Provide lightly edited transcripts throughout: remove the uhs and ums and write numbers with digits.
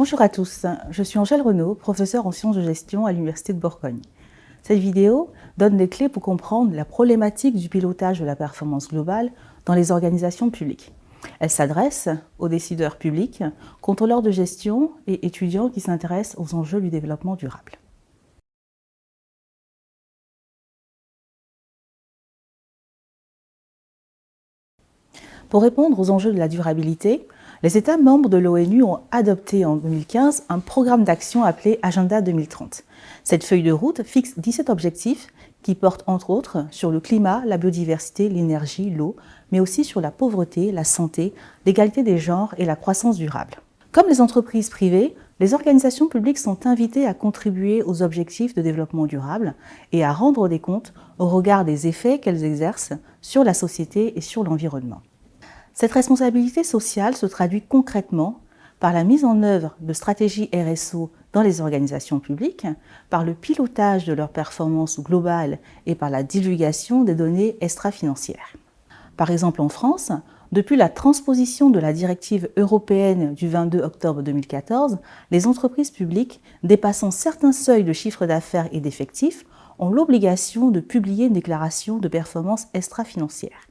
Bonjour à tous, je suis Angèle Renaud, professeure en sciences de gestion à l'Université de Bourgogne. Cette vidéo donne des clés pour comprendre la problématique du pilotage de la performance globale dans les organisations publiques. Elle s'adresse aux décideurs publics, contrôleurs de gestion et étudiants qui s'intéressent aux enjeux du développement durable. Pour répondre aux enjeux de la durabilité, les États membres de l'ONU ont adopté en 2015 un programme d'action appelé Agenda 2030. Cette feuille de route fixe 17 objectifs qui portent entre autres sur le climat, la biodiversité, l'énergie, l'eau, mais aussi sur la pauvreté, la santé, l'égalité des genres et la croissance durable. Comme les entreprises privées, les organisations publiques sont invitées à contribuer aux objectifs de développement durable et à rendre des comptes au regard des effets qu'elles exercent sur la société et sur l'environnement. Cette responsabilité sociale se traduit concrètement par la mise en œuvre de stratégies RSO dans les organisations publiques, par le pilotage de leurs performances globales et par la divulgation des données extra-financières. Par exemple, en France, depuis la transposition de la directive européenne du 22 octobre 2014, les entreprises publiques dépassant certains seuils de chiffre d'affaires et d'effectifs ont l'obligation de publier une déclaration de performance extra-financière.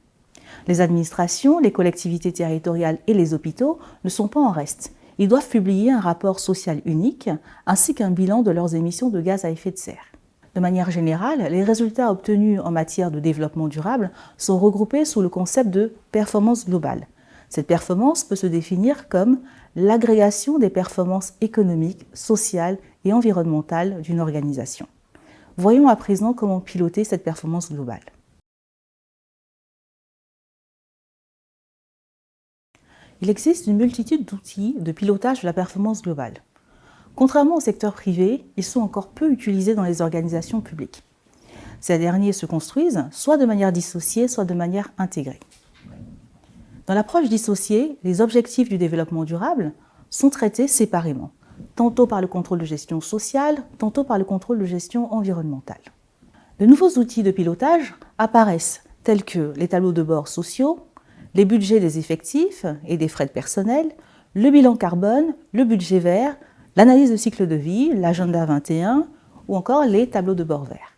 Les administrations, les collectivités territoriales et les hôpitaux ne sont pas en reste. Ils doivent publier un rapport social unique ainsi qu'un bilan de leurs émissions de gaz à effet de serre. De manière générale, les résultats obtenus en matière de développement durable sont regroupés sous le concept de performance globale. Cette performance peut se définir comme l'agrégation des performances économiques, sociales et environnementales d'une organisation. Voyons à présent comment piloter cette performance globale. Il existe une multitude d'outils de pilotage de la performance globale. Contrairement au secteur privé, ils sont encore peu utilisés dans les organisations publiques. Ces derniers se construisent soit de manière dissociée, soit de manière intégrée. Dans l'approche dissociée, les objectifs du développement durable sont traités séparément, tantôt par le contrôle de gestion sociale, tantôt par le contrôle de gestion environnementale. De nouveaux outils de pilotage apparaissent, tels que les tableaux de bord sociaux, les budgets des effectifs et des frais de personnel, le bilan carbone, le budget vert, l'analyse de cycle de vie, l'agenda 21 ou encore les tableaux de bord verts.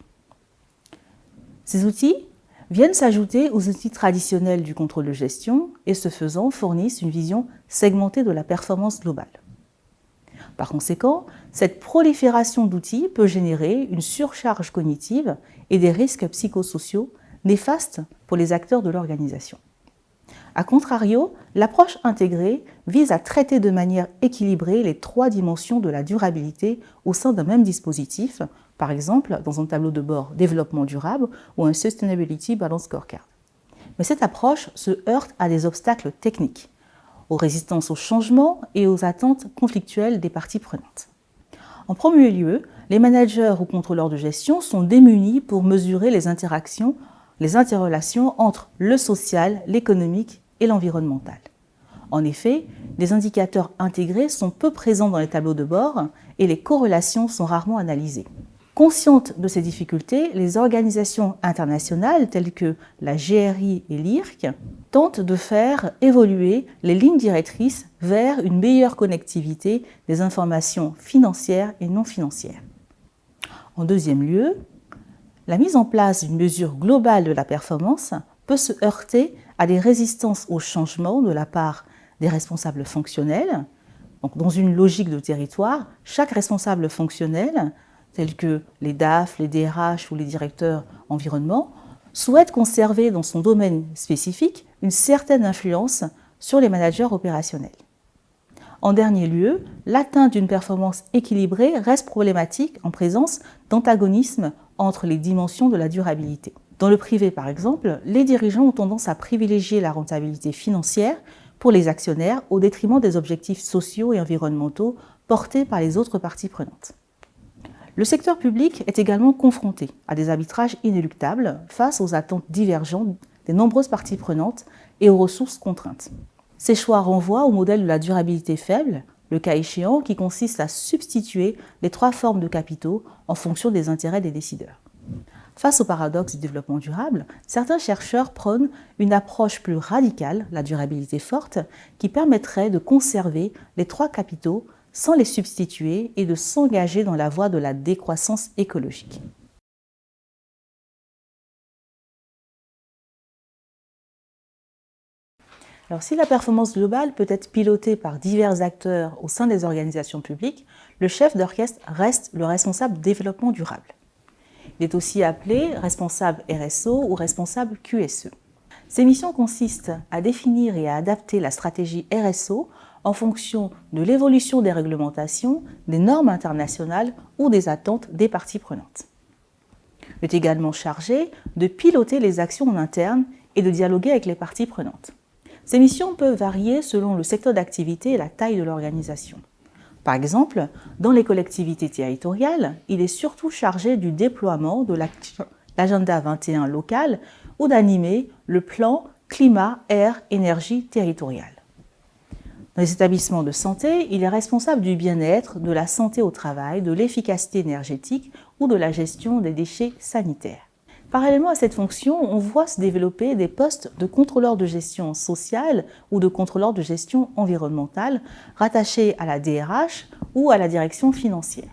Ces outils viennent s'ajouter aux outils traditionnels du contrôle de gestion et ce faisant fournissent une vision segmentée de la performance globale. Par conséquent, cette prolifération d'outils peut générer une surcharge cognitive et des risques psychosociaux néfastes pour les acteurs de l'organisation. A contrario, l'approche intégrée vise à traiter de manière équilibrée les trois dimensions de la durabilité au sein d'un même dispositif, par exemple dans un tableau de bord développement durable ou un Sustainability Balance Scorecard. Mais cette approche se heurte à des obstacles techniques, aux résistances au changement et aux attentes conflictuelles des parties prenantes. En premier lieu, les managers ou contrôleurs de gestion sont démunis pour mesurer les interactions, les interrelations entre le social, l'économique et l'environnemental. En effet, les indicateurs intégrés sont peu présents dans les tableaux de bord et les corrélations sont rarement analysées. Conscientes de ces difficultés, les organisations internationales telles que la GRI et l'IRC tentent de faire évoluer les lignes directrices vers une meilleure connectivité des informations financières et non financières. En deuxième lieu, la mise en place d'une mesure globale de la performance peut se heurter à des résistances au changement de la part des responsables fonctionnels. Donc, dans une logique de territoire, chaque responsable fonctionnel, tels que les DAF, les DRH ou les directeurs environnement, souhaite conserver dans son domaine spécifique une certaine influence sur les managers opérationnels. En dernier lieu, l'atteinte d'une performance équilibrée reste problématique en présence d'antagonisme entre les dimensions de la durabilité. Dans le privé, par exemple, les dirigeants ont tendance à privilégier la rentabilité financière pour les actionnaires au détriment des objectifs sociaux et environnementaux portés par les autres parties prenantes. Le secteur public est également confronté à des arbitrages inéluctables face aux attentes divergentes des nombreuses parties prenantes et aux ressources contraintes. Ces choix renvoient au modèle de la durabilité faible, le cas échéant qui consiste à substituer les trois formes de capitaux en fonction des intérêts des décideurs. Face au paradoxe du développement durable, certains chercheurs prônent une approche plus radicale, la durabilité forte, qui permettrait de conserver les trois capitaux sans les substituer et de s'engager dans la voie de la décroissance écologique. Alors, si la performance globale peut être pilotée par divers acteurs au sein des organisations publiques, le chef d'orchestre reste le responsable développement durable. Il est aussi appelé responsable RSO ou responsable QSE. Ses missions consistent à définir et à adapter la stratégie RSO en fonction de l'évolution des réglementations, des normes internationales ou des attentes des parties prenantes. Il est également chargé de piloter les actions en interne et de dialoguer avec les parties prenantes. Ces missions peuvent varier selon le secteur d'activité et la taille de l'organisation. Par exemple, dans les collectivités territoriales, il est surtout chargé du déploiement de l'agenda 21 local ou d'animer le plan climat, air, énergie territorial. Dans les établissements de santé, il est responsable du bien-être, de la santé au travail, de l'efficacité énergétique ou de la gestion des déchets sanitaires. Parallèlement à cette fonction, on voit se développer des postes de contrôleur de gestion sociale ou de contrôleur de gestion environnementale rattachés à la DRH ou à la direction financière.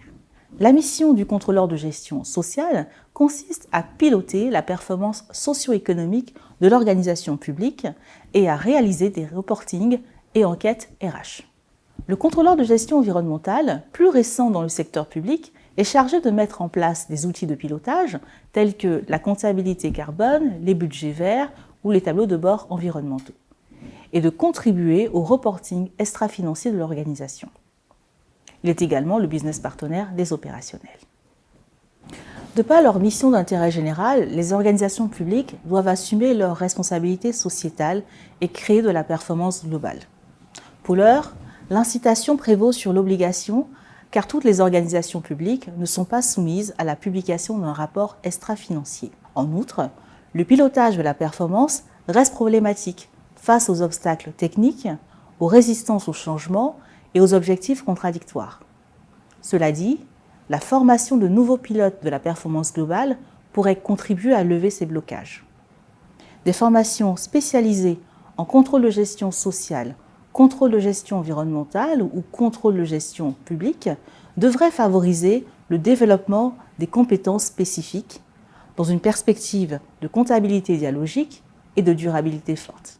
La mission du contrôleur de gestion sociale consiste à piloter la performance socio-économique de l'organisation publique et à réaliser des reportings et enquêtes RH. Le contrôleur de gestion environnementale, plus récent dans le secteur public, est chargé de mettre en place des outils de pilotage tels que la comptabilité carbone, les budgets verts ou les tableaux de bord environnementaux, et de contribuer au reporting extra-financier de l'organisation. Il est également le business partenaire des opérationnels. De par leur mission d'intérêt général, les organisations publiques doivent assumer leurs responsabilités sociétales et créer de la performance globale. Pour l'heure, l'incitation prévaut sur l'obligation, car toutes les organisations publiques ne sont pas soumises à la publication d'un rapport extra-financier. En outre, le pilotage de la performance reste problématique face aux obstacles techniques, aux résistances au changement et aux objectifs contradictoires. Cela dit, la formation de nouveaux pilotes de la performance globale pourrait contribuer à lever ces blocages. Des formations spécialisées en contrôle de gestion sociale, contrôle de gestion environnementale ou contrôle de gestion publique devraient favoriser le développement des compétences spécifiques dans une perspective de comptabilité dialogique et de durabilité forte.